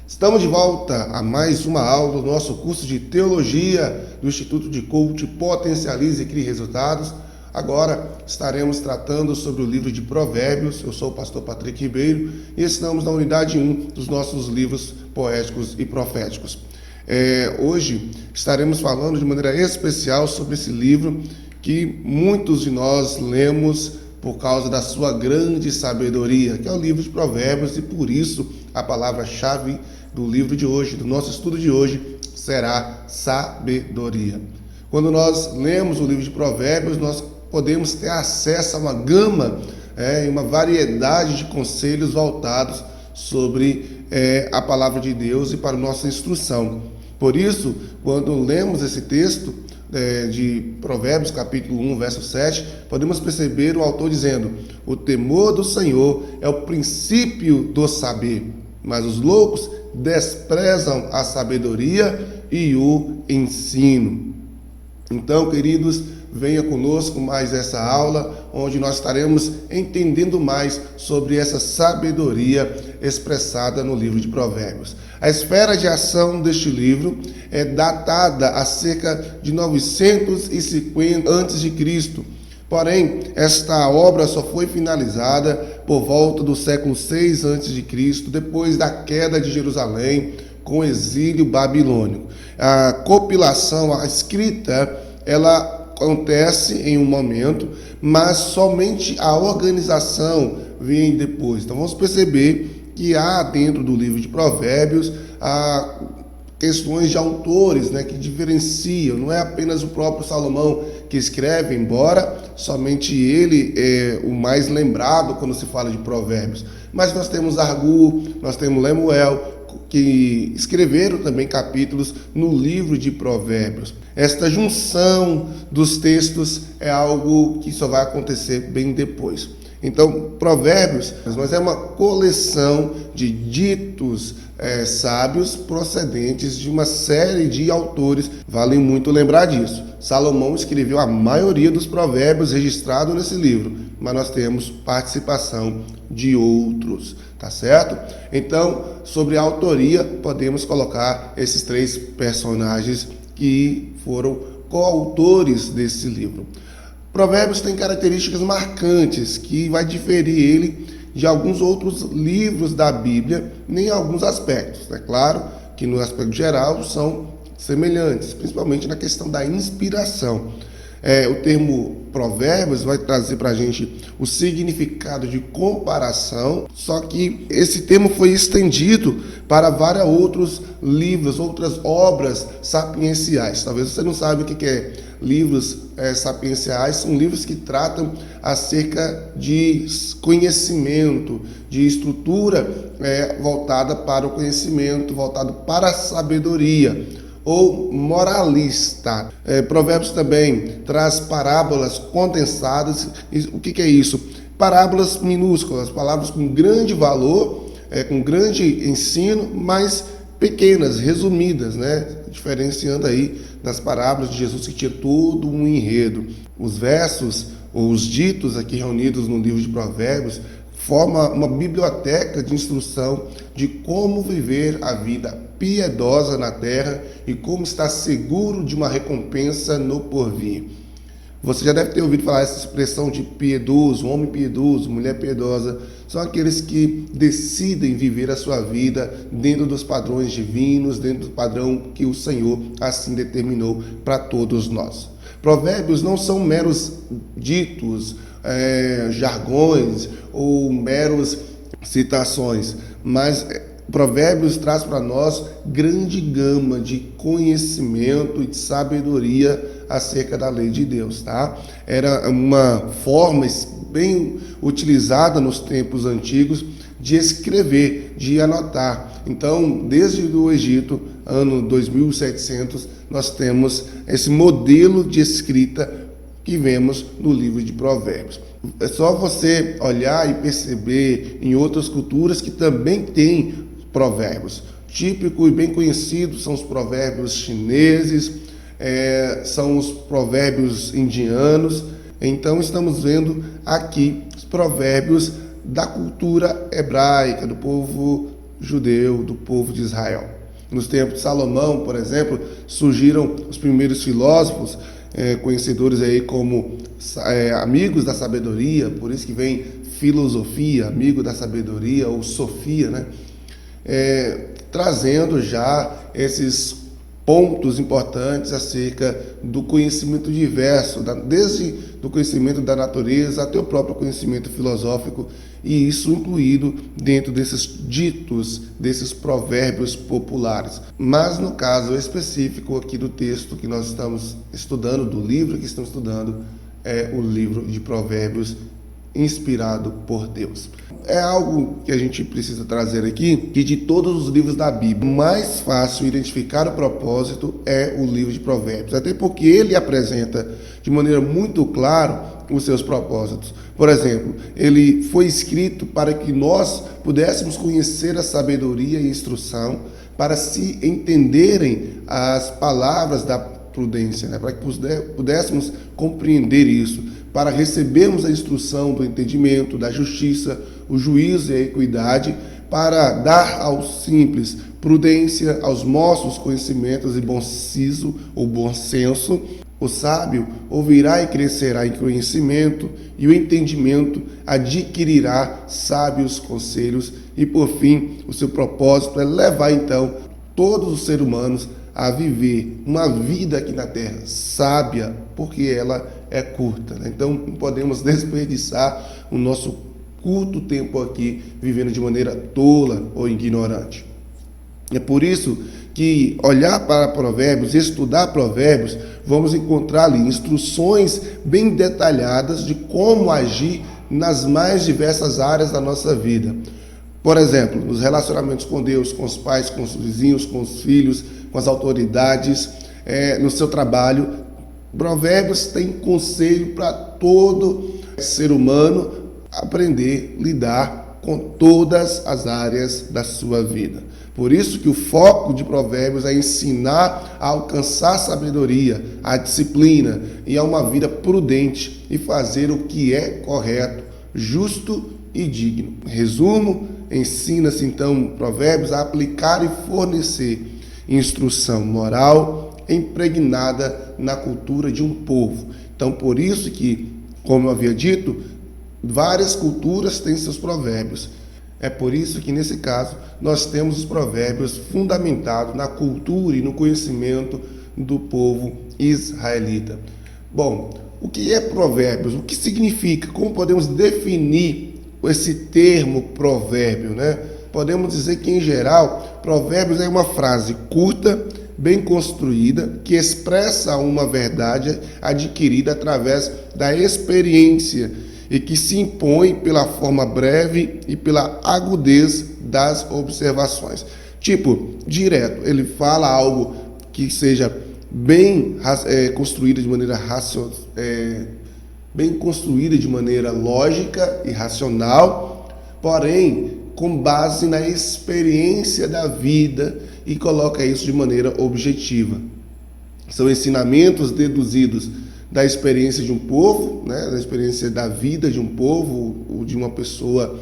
Estamos de volta a mais uma aula do nosso curso de Teologia do Instituto de Coach Potencialize e Crie Resultados. Agora estaremos tratando sobre o livro de Provérbios. Eu sou o pastor Patrick Ribeiro e estamos na unidade 1 dos nossos livros poéticos e proféticos. Hoje estaremos falando de maneira especial sobre esse livro que muitos de nós lemos por causa da sua grande sabedoria, que é o livro de Provérbios, e por isso a palavra-chave do livro de hoje, do nosso estudo de hoje, será sabedoria. Quando nós lemos o livro de Provérbios, nós podemos ter acesso a uma gama e uma variedade de conselhos voltados sobre a palavra de Deus e para a nossa instrução. Por isso, quando lemos esse texto de Provérbios, capítulo 1, verso 7, podemos perceber o autor dizendo: o temor do Senhor é o princípio do saber, mas os loucos desprezam a sabedoria e o ensino. Então, queridos, venha conosco mais essa aula, onde nós estaremos entendendo mais sobre essa sabedoria expressada no livro de Provérbios. A esfera de ação deste livro é datada a cerca de 950 a.C., porém, esta obra só foi finalizada por volta do século 6 a.C., depois da queda de Jerusalém com o exílio babilônico. A compilação, a escrita, ela acontece em um momento, mas somente a organização vem depois. Então vamos perceber que há dentro do livro de Provérbios questões de autores, que diferenciam. Não é apenas o próprio Salomão que escreve, embora somente ele é o mais lembrado quando se fala de Provérbios. Mas nós temos Agur, nós temos Lemuel, que escreveram também capítulos no livro de Provérbios. Esta junção dos textos é algo que só vai acontecer bem depois. Então, Provérbios é uma coleção de ditos sábios procedentes de uma série de autores. Vale muito lembrar disso. Salomão escreveu a maioria dos provérbios registrados nesse livro, mas nós temos participação de outros, tá certo? Então, sobre a autoria, podemos colocar esses três personagens que foram coautores desse livro. Provérbios tem características marcantes que vai diferir ele de alguns outros livros da Bíblia em alguns aspectos. É claro que no aspecto geral são semelhantes, principalmente na questão da inspiração. O termo Provérbios vai trazer para a gente o significado de comparação, só que esse termo foi estendido para vários outros livros, outras obras sapienciais. Talvez você não saiba o que é livros sapienciais. São livros que tratam acerca de conhecimento, de estrutura voltada para o conhecimento, voltado para a sabedoria, ou moralista. Provérbios também traz parábolas condensadas. O que é isso? Parábolas minúsculas, palavras com grande valor, com grande ensino, mas pequenas, resumidas, diferenciando aí das parábolas de Jesus, que tinha todo um enredo. Os versos, ou os ditos aqui reunidos no livro de Provérbios, forma uma biblioteca de instrução de como viver a vida piedosa na terra e como estar seguro de uma recompensa no porvir. Você já deve ter ouvido falar essa expressão de piedoso, homem piedoso, mulher piedosa. São aqueles que decidem viver a sua vida dentro dos padrões divinos, dentro do padrão que o Senhor assim determinou para todos nós. Provérbios não são meros ditos, jargões ou meros citações, mas Provérbios traz para nós grande gama de conhecimento e de sabedoria acerca da lei de Deus, tá? Era uma forma bem utilizada nos tempos antigos de escrever, de anotar. Então, desde o Egito, ano 2700, nós temos esse modelo de escrita que vemos no livro de Provérbios. É só você olhar e perceber em outras culturas que também tem provérbios. Típico e bem conhecido são os provérbios chineses, são os provérbios indianos. Então estamos vendo aqui os provérbios da cultura hebraica, do povo judeu, do povo de Israel. Nos tempos de Salomão, por exemplo, surgiram os primeiros filósofos, conhecedores aí como amigos da sabedoria, por isso que vem filosofia, amigo da sabedoria, ou sofia, né? Trazendo já esses pontos importantes acerca do conhecimento diverso, desde do conhecimento da natureza até o próprio conhecimento filosófico, e isso incluído dentro desses ditos, desses provérbios populares. Mas no caso específico aqui do texto que nós estamos estudando, do livro que estamos estudando, é o livro de Provérbios inspirado por Deus. É algo que a gente precisa trazer aqui, que de todos os livros da Bíblia, o mais fácil identificar o propósito é o livro de Provérbios, até porque ele apresenta de maneira muito clara os seus propósitos. Por exemplo, ele foi escrito para que nós pudéssemos conhecer a sabedoria e instrução, para se entenderem as palavras da prudência, né? Para que pudéssemos compreender isso, para recebermos a instrução do entendimento, da justiça, o juízo e a equidade, para dar aos simples prudência, aos moços conhecimentos e bom siso ou bom senso. O sábio ouvirá e crescerá em conhecimento, e o entendimento adquirirá sábios conselhos, e por fim, o seu propósito é levar então todos os seres humanos a viver uma vida aqui na Terra sábia, porque ela é curta, né? Então não podemos desperdiçar o nosso curto tempo aqui vivendo de maneira tola ou ignorante. É por isso que olhar para Provérbios, estudar Provérbios, vamos encontrar ali instruções bem detalhadas de como agir nas mais diversas áreas da nossa vida. Por exemplo, nos relacionamentos com Deus, com os pais, com os vizinhos, com os filhos, com as autoridades, no seu trabalho. Provérbios tem conselho para todo ser humano aprender a lidar com todas as áreas da sua vida. Por isso que o foco de Provérbios é ensinar a alcançar a sabedoria, a disciplina e a uma vida prudente e fazer o que é correto, justo e digno. Resumo, ensina-se então Provérbios a aplicar e fornecer instrução moral impregnada na cultura de um povo. Então, por isso que, como eu havia dito, várias culturas têm seus provérbios. É por isso que, nesse caso, nós temos os provérbios fundamentados na cultura e no conhecimento do povo israelita. Bom, o que é provérbios? O que significa? Como podemos definir esse termo provérbio, né? Podemos dizer que, em geral, provérbios é uma frase curta, bem construída, que expressa uma verdade adquirida através da experiência e que se impõe pela forma breve e pela agudez das observações. Tipo, direto, ele fala algo que seja bem construído de maneira bem construída de maneira lógica e racional, porém com base na experiência da vida, e coloca isso de maneira objetiva. São ensinamentos deduzidos da experiência de um povo, né, da experiência da vida de um povo ou de uma pessoa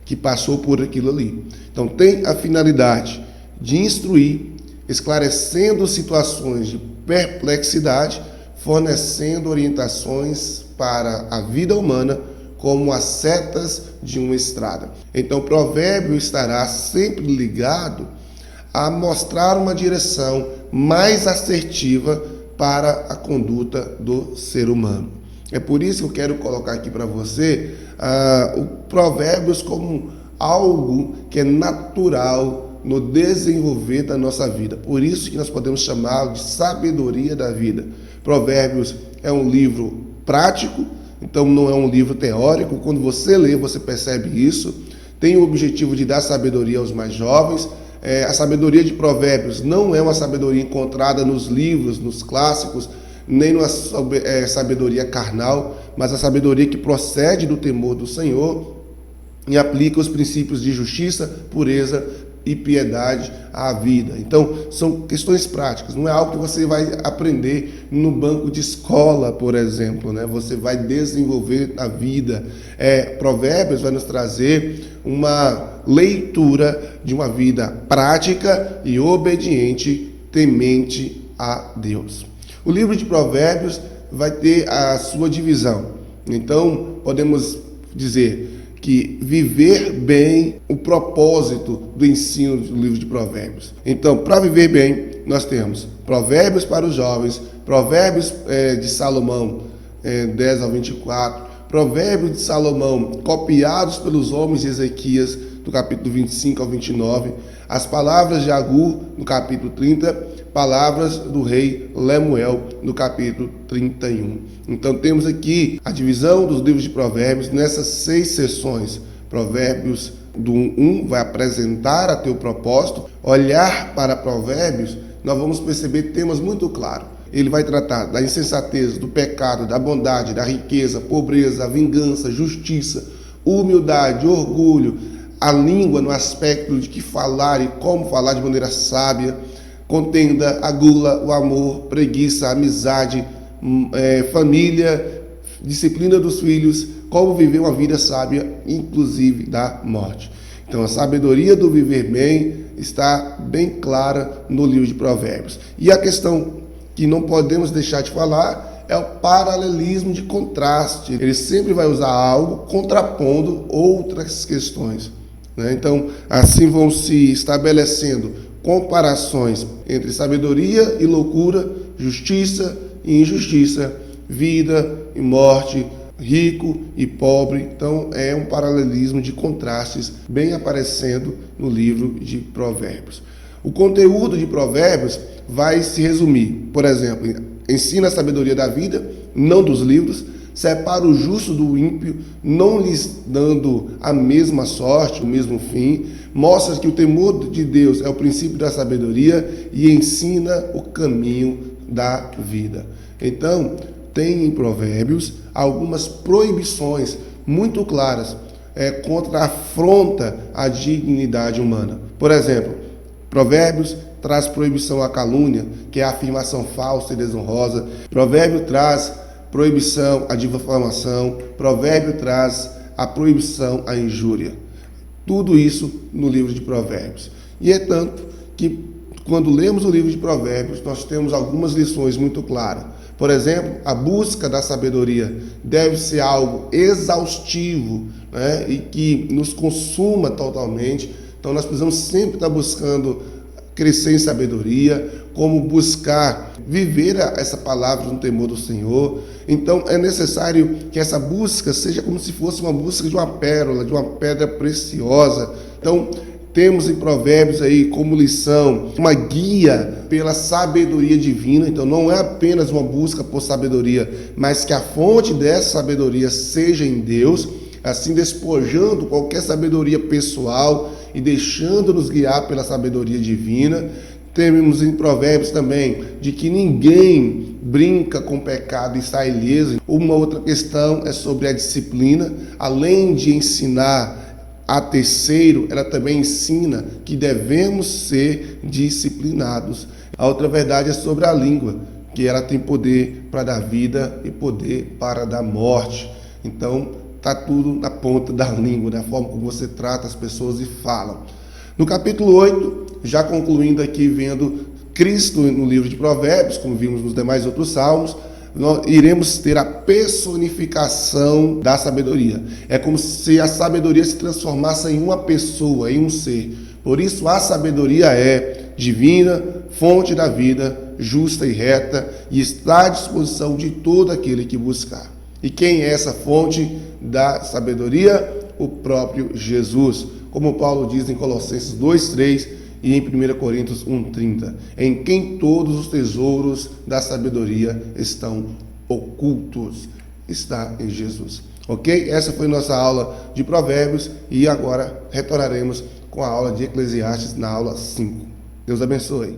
que passou por aquilo ali. Então tem a finalidade de instruir, esclarecendo situações de perplexidade, fornecendo orientações para a vida humana como as setas de uma estrada. Então o provérbio estará sempre ligado a mostrar uma direção mais assertiva para a conduta do ser humano. É por isso que eu quero colocar aqui para você o provérbios como algo que é natural no desenvolver da nossa vida. Por isso que nós podemos chamá-lo de sabedoria da vida. Provérbios é um livro prático, então não é um livro teórico. Quando você lê, você percebe isso. Tem o objetivo de dar sabedoria aos mais jovens. A sabedoria de Provérbios não é uma sabedoria encontrada nos livros, nos clássicos, nem numa sabedoria carnal, mas a sabedoria que procede do temor do Senhor e aplica os princípios de justiça, pureza, e piedade à vida. Então, são questões práticas, não é algo que você vai aprender no banco de escola, por exemplo, né? Você vai desenvolver na vida. Provérbios vai nos trazer uma leitura de uma vida prática e obediente, temente a Deus. O livro de Provérbios vai ter a sua divisão. Então, podemos dizer que viver bem, o propósito do ensino do livro de Provérbios. Então, para viver bem, nós temos Provérbios para os jovens, Provérbios de Salomão, 10 ao 24, Provérbios de Salomão, copiados pelos homens de Ezequias, do capítulo 25 ao 29, as palavras de Agur, no capítulo 30, palavras do rei Lemuel, no capítulo 31. Então temos aqui a divisão dos livros de Provérbios nessas 6 sessões. Provérbios do 1 vai apresentar a teu propósito. Olhar para Provérbios, nós vamos perceber temas muito claros. Ele vai tratar da insensatez, do pecado, da bondade, da riqueza, pobreza, vingança, justiça, humildade, orgulho, a língua no aspecto de que falar e como falar de maneira sábia, contenda, a gula, o amor, preguiça, amizade, família, disciplina dos filhos, como viver uma vida sábia, inclusive da morte. Então, a sabedoria do viver bem está bem clara no livro de Provérbios. E a questão que não podemos deixar de falar é o paralelismo de contraste. Ele sempre vai usar algo contrapondo outras questões, né? Então, assim vão se estabelecendo comparações entre sabedoria e loucura, justiça e injustiça, vida e morte, rico e pobre. Então é um paralelismo de contrastes bem aparecendo no livro de Provérbios. O conteúdo de Provérbios vai se resumir, por exemplo, ensina a sabedoria da vida, não dos livros, separa o justo do ímpio, não lhes dando a mesma sorte, o mesmo fim, mostra que o temor de Deus é o princípio da sabedoria e ensina o caminho da vida. Então, tem em Provérbios algumas proibições muito claras contra a afronta à dignidade humana. Por exemplo, Provérbios traz proibição à calúnia, que é a afirmação falsa e desonrosa. Provérbio traz proibição à difamação. Provérbio traz a proibição à injúria. Tudo isso no livro de Provérbios. E é tanto que, quando lemos o livro de Provérbios, nós temos algumas lições muito claras. Por exemplo, a busca da sabedoria deve ser algo exaustivo, né, e que nos consuma totalmente. Então, nós precisamos sempre estar buscando crescer em sabedoria, como buscar viver essa palavra no temor do Senhor. Então, é necessário que essa busca seja como se fosse uma busca de uma pérola, de uma pedra preciosa. Então, temos em Provérbios aí como lição uma guia pela sabedoria divina. Então não é apenas uma busca por sabedoria, mas que a fonte dessa sabedoria seja em Deus, assim despojando qualquer sabedoria pessoal e deixando-nos guiar pela sabedoria divina. Temos em Provérbios também de que ninguém brinca com o pecado e sai ileso. Uma outra questão é sobre a disciplina. Além de ensinar a terceiro, ela também ensina que devemos ser disciplinados. A outra verdade é sobre a língua, que ela tem poder para dar vida e poder para dar morte. Então, está tudo na ponta da língua, da forma como você trata as pessoas e fala. No capítulo 8, já concluindo aqui, vendo Cristo no livro de Provérbios, como vimos nos demais outros salmos, nós iremos ter a personificação da sabedoria. É como se a sabedoria se transformasse em uma pessoa, em um ser. Por isso a sabedoria é divina, fonte da vida, justa e reta, e está à disposição de todo aquele que buscar. E quem é essa fonte da sabedoria? O próprio Jesus. Como Paulo diz em Colossenses 2:3 e em 1 Coríntios 1:30, em quem todos os tesouros da sabedoria estão ocultos. Está em Jesus. Ok? Essa foi nossa aula de Provérbios e agora retornaremos com a aula de Eclesiastes na aula 5. Deus abençoe.